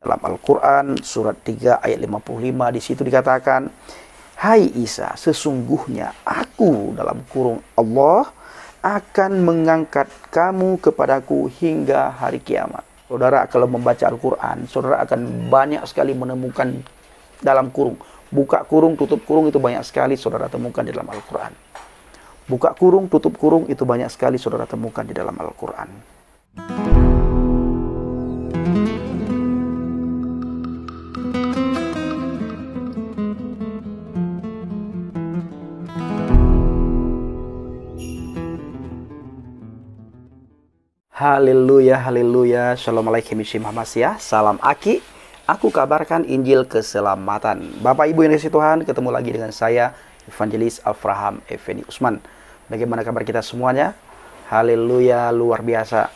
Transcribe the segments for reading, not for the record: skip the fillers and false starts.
Dalam Al-Quran surat 3 ayat 55 di situ dikatakan, "Hai Isa, sesungguhnya aku dalam kurung Allah akan mengangkat kamu kepadaku hingga hari kiamat." Saudara, kalau membaca Al-Quran, saudara akan banyak sekali menemukan dalam kurung. Buka kurung, tutup kurung, itu banyak sekali saudara temukan di dalam Al-Quran. Buka kurung, tutup kurung, itu banyak sekali saudara temukan di dalam Al-Quran. Haleluya, haleluya. Assalamualaikum warahmatullahi. Salam Aki. Aku kabarkan Injil keselamatan. Bapak Ibu yang dikasihi Tuhan, ketemu lagi dengan saya, Evangelis Avraham Effendi Usman. Bagaimana kabar kita semuanya? Haleluya, luar biasa.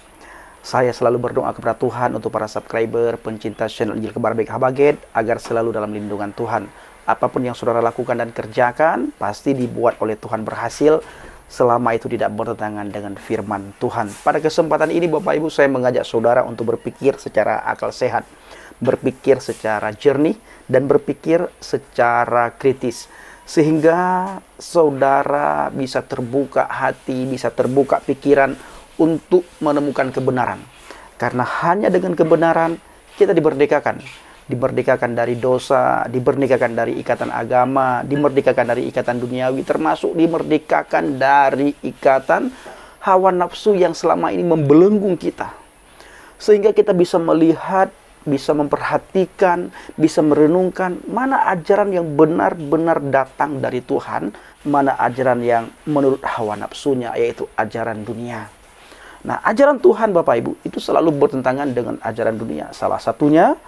Saya selalu berdoa kepada Tuhan untuk para subscriber, pencinta channel Injil Kabar Baik Habaget, agar selalu dalam lindungan Tuhan. Apapun yang saudara lakukan dan kerjakan, pasti dibuat oleh Tuhan berhasil, selama itu tidak bertentangan dengan firman Tuhan. Pada kesempatan ini Bapak Ibu, saya mengajak saudara untuk berpikir secara akal sehat, berpikir secara jernih, dan berpikir secara kritis, sehingga saudara bisa terbuka hati, bisa terbuka pikiran untuk menemukan kebenaran. Karena hanya dengan kebenaran kita dimerdekakan. Dimerdekakan dari dosa, dimerdekakan dari ikatan agama, dimerdekakan dari ikatan duniawi, termasuk dimerdekakan dari ikatan hawa nafsu yang selama ini membelenggu kita. Sehingga kita bisa melihat, bisa memperhatikan, bisa merenungkan mana ajaran yang benar-benar datang dari Tuhan, mana ajaran yang menurut hawa nafsunya, yaitu ajaran dunia. Nah, ajaran Tuhan Bapak Ibu itu selalu bertentangan dengan ajaran dunia. Salah satunya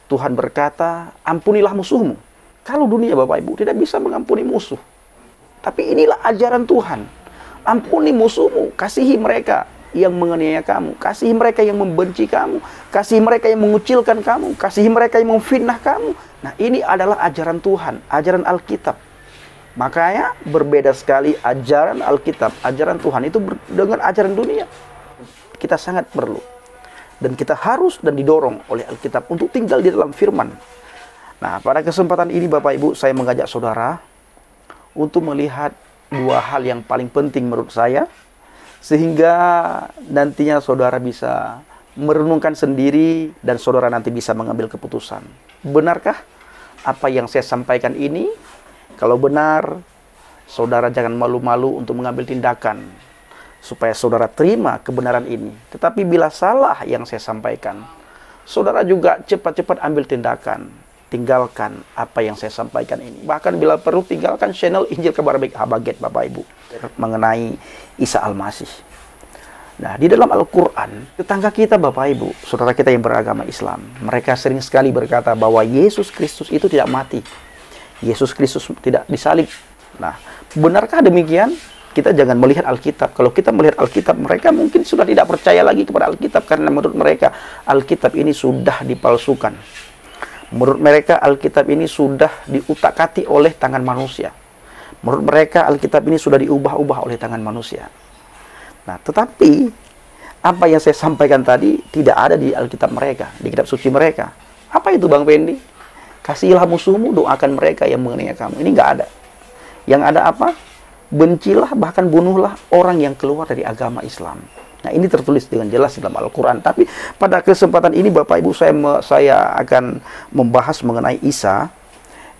Tuhan berkata, ampunilah musuhmu. Kalau dunia Bapak Ibu tidak bisa mengampuni musuh. Tapi inilah ajaran Tuhan. Ampuni musuhmu, kasihi mereka yang menganiaya kamu, kasihi mereka yang membenci kamu, kasihi mereka yang mengucilkan kamu, kasihi mereka yang memfitnah kamu. Nah, ini adalah ajaran Tuhan, ajaran Alkitab. Makanya berbeda sekali ajaran Alkitab, ajaran Tuhan itu dengan ajaran dunia. Kita sangat perlu. Dan kita harus dan didorong oleh Alkitab untuk tinggal di dalam firman. Nah, pada kesempatan ini Bapak Ibu, saya mengajak saudara untuk melihat dua hal yang paling penting menurut saya, sehingga nantinya saudara bisa merenungkan sendiri dan saudara nanti bisa mengambil keputusan. Benarkah apa yang saya sampaikan ini? Kalau benar, saudara jangan malu-malu untuk mengambil tindakan supaya saudara terima kebenaran ini. Tetapi bila salah yang saya sampaikan, saudara juga cepat-cepat ambil tindakan. Tinggalkan apa yang saya sampaikan ini. Bahkan bila perlu, tinggalkan channel Injil Kabar Baik Habaget Bapak Ibu, mengenai Isa Al-Masih. Nah, di dalam Al-Quran, tetangga kita Bapak Ibu, saudara kita yang beragama Islam, mereka sering sekali berkata bahwa Yesus Kristus itu tidak mati. Yesus Kristus tidak disalib. Nah, benarkah demikian? Kita jangan melihat Alkitab. Kalau kita melihat Alkitab, mereka mungkin sudah tidak percaya lagi kepada Alkitab, karena menurut mereka Alkitab ini sudah dipalsukan. Menurut mereka Alkitab ini sudah diutak-atik oleh tangan manusia. Menurut mereka Alkitab ini sudah diubah-ubah oleh tangan manusia. Nah, tetapi apa yang saya sampaikan tadi tidak ada di Alkitab mereka, di kitab suci mereka. Apa itu Bang Pendi? Kasihilah musuhmu, doakan mereka yang menganiaya kamu. Ini nggak ada. Yang ada apa? Bencilah, bahkan bunuhlah orang yang keluar dari agama Islam. Nah, ini tertulis dengan jelas dalam Al-Quran. Tapi pada kesempatan ini Bapak Ibu, saya akan membahas mengenai Isa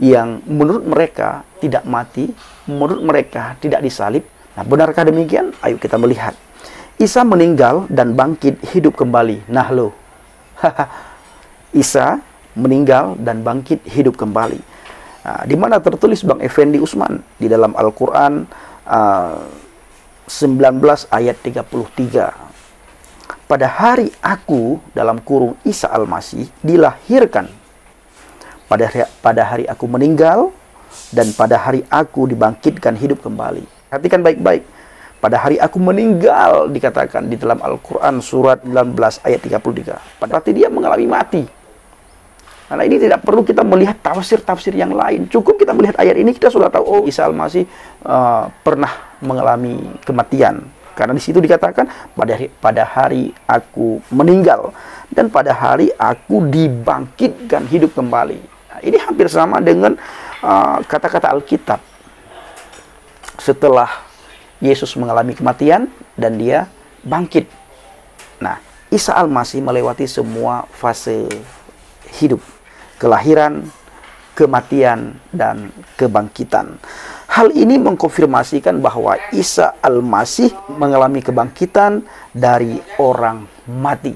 yang menurut mereka tidak mati, menurut mereka tidak disalib. Nah, benarkah demikian? Ayo kita melihat. Isa meninggal dan bangkit hidup kembali. Nah loh, Isa meninggal dan bangkit hidup kembali. Nah, di mana tertulis Bang Effendi Usman di dalam Al-Quran 19 ayat 33. Pada hari aku dalam kurung Isa Al-Masih dilahirkan. Pada hari aku meninggal dan pada hari aku dibangkitkan hidup kembali. Perhatikan baik-baik. Pada hari aku meninggal dikatakan di dalam Al-Quran surat 19 ayat 33. Berarti dia mengalami mati. Karena ini tidak perlu kita melihat tafsir-tafsir yang lain. Cukup kita melihat ayat ini, kita sudah tahu, oh Isa Al-Masih pernah mengalami kematian. Karena di situ dikatakan pada hari aku meninggal dan pada hari aku dibangkitkan hidup kembali. Nah, ini hampir sama dengan kata-kata Alkitab. Setelah Yesus mengalami kematian dan dia bangkit. Nah, Isa Al-Masih melewati semua fase hidup, kelahiran, kematian, dan kebangkitan. Hal ini mengkonfirmasikan bahwa Isa Al-Masih mengalami kebangkitan dari orang mati.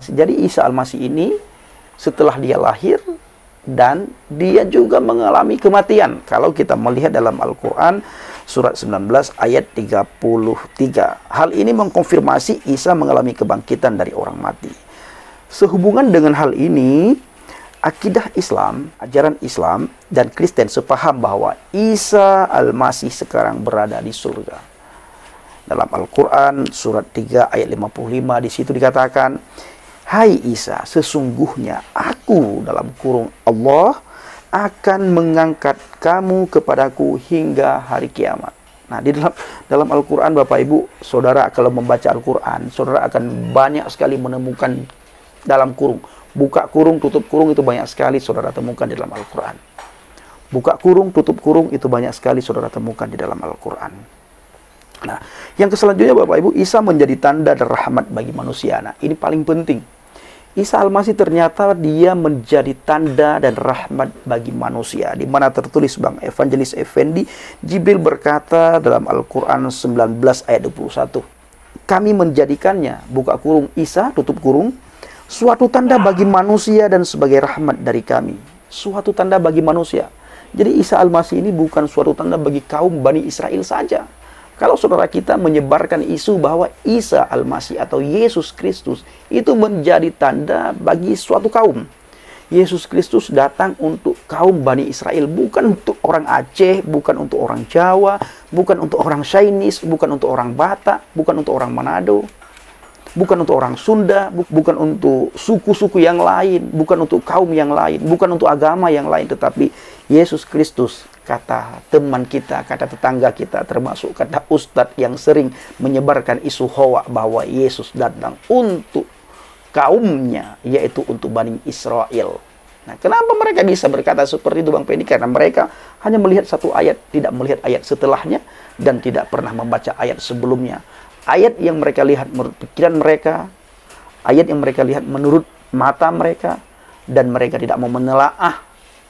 Jadi Isa Al-Masih ini setelah dia lahir dan dia juga mengalami kematian. Kalau kita melihat dalam Al-Quran surat 19 ayat 33. Hal ini mengkonfirmasi Isa mengalami kebangkitan dari orang mati. Sehubungan dengan hal ini, akidah Islam, ajaran Islam, dan Kristen sepaham bahwa Isa Al-Masih sekarang berada di surga. Dalam Al-Quran, surat 3 ayat 55, di situ dikatakan, "Hai Isa, sesungguhnya aku," dalam kurung Allah, "akan mengangkat kamu kepadaku hingga hari kiamat." Nah, di dalam Al-Quran, Bapak Ibu, saudara kalau membaca Al-Quran, saudara akan banyak sekali menemukan dalam kurung. Buka kurung, tutup kurung, itu banyak sekali saudara temukan di dalam Al-Quran. Buka kurung, tutup kurung, itu banyak sekali saudara temukan di dalam Al-Quran. Nah, yang selanjutnya Bapak Ibu, Isa menjadi tanda dan rahmat bagi manusia. Nah, ini paling penting. Isa Al-Masih ternyata dia menjadi tanda dan rahmat bagi manusia. Di mana tertulis Bang Evangelis Effendi, Jibril berkata dalam Al-Quran 19 ayat 21. "Kami menjadikannya," buka kurung, Isa, tutup kurung, "suatu tanda bagi manusia dan sebagai rahmat dari kami." Suatu tanda bagi manusia. Jadi Isa Al-Masih ini bukan suatu tanda bagi kaum Bani Israel saja. Kalau saudara kita menyebarkan isu bahwa Isa Al-Masih atau Yesus Kristus itu menjadi tanda bagi suatu kaum. Yesus Kristus datang untuk kaum Bani Israel, bukan untuk orang Aceh, bukan untuk orang Jawa, bukan untuk orang Chinese, bukan untuk orang Batak, bukan untuk orang Manado, bukan untuk orang Sunda, bukan untuk suku-suku yang lain, bukan untuk kaum yang lain, bukan untuk agama yang lain, tetapi Yesus Kristus, kata teman kita, kata tetangga kita, termasuk kata ustadz yang sering menyebarkan isu hoak bahwa Yesus datang untuk kaumnya, yaitu untuk Bani Israel. Nah, kenapa mereka bisa berkata seperti itu, Bang Pendi? Karena mereka hanya melihat satu ayat, tidak melihat ayat setelahnya, dan tidak pernah membaca ayat sebelumnya. Ayat yang mereka lihat menurut pikiran mereka, ayat yang mereka lihat menurut mata mereka, dan mereka tidak mau menelaah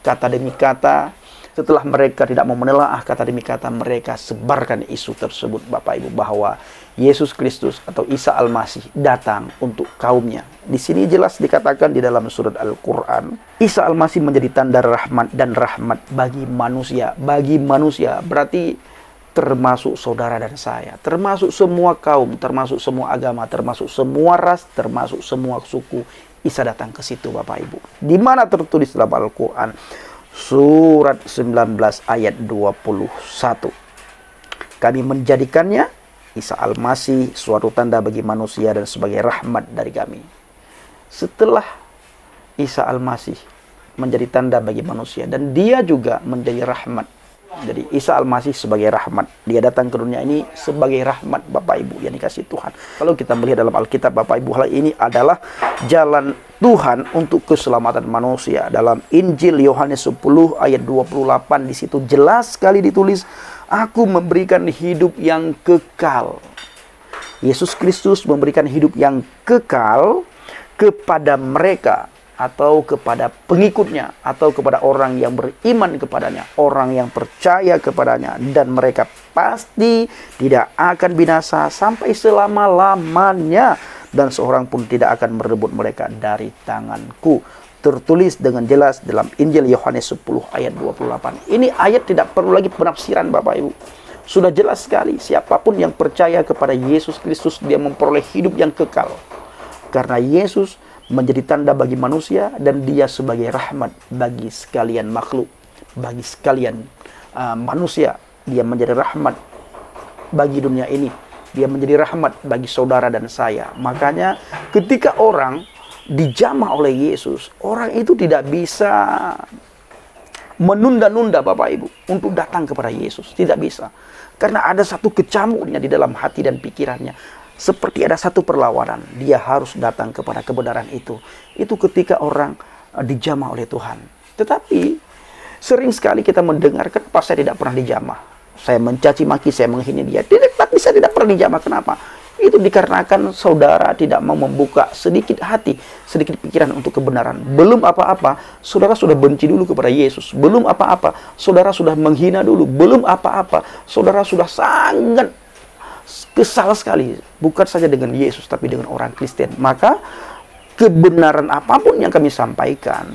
kata demi kata. Setelah mereka tidak mau menelaah kata demi kata, mereka sebarkan isu tersebut, Bapak Ibu, bahwa Yesus Kristus atau Isa Al-Masih datang untuk kaumnya. Di sini jelas dikatakan di dalam surat Al-Quran, Isa Al-Masih menjadi tanda rahmat dan rahmat bagi manusia. Bagi manusia berarti termasuk saudara dan saya, termasuk semua kaum, termasuk semua agama, termasuk semua ras, termasuk semua suku. Isa datang ke situ, Bapak Ibu. Di mana tertulis dalam Al-Quran? Surat 19 ayat 21. "Kami menjadikannya," Isa Al-Masih, "suatu tanda bagi manusia dan sebagai rahmat dari kami." Setelah Isa Al-Masih menjadi tanda bagi manusia dan dia juga menjadi rahmat. Jadi Isa Al-Masih sebagai rahmat. Dia datang ke dunia ini sebagai rahmat, Bapak Ibu, yang dikasih Tuhan. Kalau kita melihat dalam Alkitab, Bapak Ibu, hal ini adalah jalan Tuhan untuk keselamatan manusia. Dalam Injil Yohanes 10 ayat 28, di situ jelas sekali ditulis, "Aku memberikan hidup yang kekal." Yesus Kristus memberikan hidup yang kekal kepada mereka, atau kepada pengikutnya, atau kepada orang yang beriman kepadanya, orang yang percaya kepadanya, dan mereka pasti tidak akan binasa sampai selama-lamanya, dan seorang pun tidak akan merebut mereka dari tanganku. Tertulis dengan jelas dalam Injil Yohanes 10 ayat 28. Ini ayat tidak perlu lagi penafsiran, Bapak Ibu. Sudah jelas sekali, siapapun yang percaya kepada Yesus Kristus, dia memperoleh hidup yang kekal. Karena Yesus menjadi tanda bagi manusia, dan dia sebagai rahmat bagi sekalian makhluk, bagi sekalian manusia. Dia menjadi rahmat bagi dunia ini. Dia menjadi rahmat bagi saudara dan saya. Makanya ketika orang dijamah oleh Yesus, orang itu tidak bisa menunda-nunda Bapak Ibu untuk datang kepada Yesus. Tidak bisa. Karena ada satu kecamuknya di dalam hati dan pikirannya. Seperti ada satu perlawanan. Dia harus datang kepada kebenaran itu. Itu ketika orang dijamah oleh Tuhan. Tetapi sering sekali kita mendengarkan, pas saya tidak pernah dijamah. Saya mencaci maki, saya menghina dia. Tapi saya tidak pernah dijamah. Kenapa? Itu dikarenakan saudara tidak mau membuka sedikit hati, sedikit pikiran untuk kebenaran. Belum apa-apa, saudara sudah benci dulu kepada Yesus. Belum apa-apa, saudara sudah menghina dulu. Belum apa-apa, saudara sudah sangat kesal sekali. Bukan saja dengan Yesus, tapi dengan orang Kristen. Maka, kebenaran apapun yang kami sampaikan,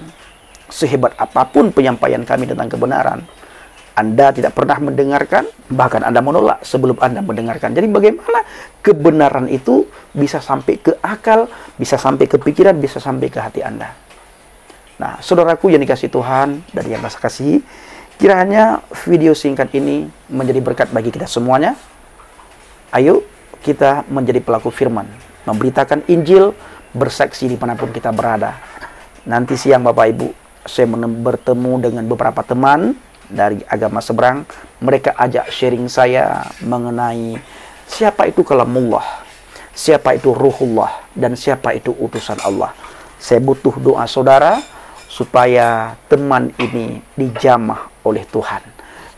sehebat apapun penyampaian kami tentang kebenaran, Anda tidak pernah mendengarkan, bahkan Anda menolak sebelum Anda mendengarkan. Jadi bagaimana kebenaran itu bisa sampai ke akal, bisa sampai ke pikiran, bisa sampai ke hati Anda. Nah, saudaraku yang dikasihi Tuhan dan yang saya kasihi, kiranya video singkat ini menjadi berkat bagi kita semuanya. Ayo kita menjadi pelaku firman, memberitakan Injil, bersaksi dimanapun kita berada. Nanti siang Bapak Ibu, saya bertemu dengan beberapa teman dari agama seberang. Mereka ajak sharing saya mengenai siapa itu kalamullah, siapa itu ruhullah, dan siapa itu utusan Allah. Saya butuh doa saudara supaya teman ini dijamah oleh Tuhan.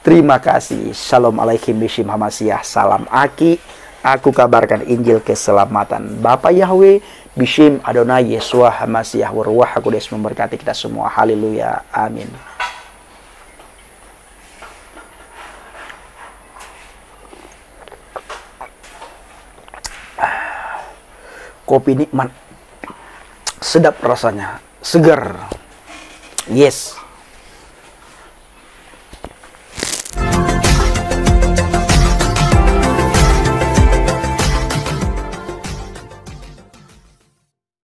Terima kasih. Shalom alaikum bishim hamasiyah. Salam Aki. Aku kabarkan Injil keselamatan. Bapa Yahweh, bishim Adonai Yesua hamasiyah warwah kudus memberkati kita semua. Haleluya. Amin. Kopi nikmat, sedap rasanya, segar. Yes.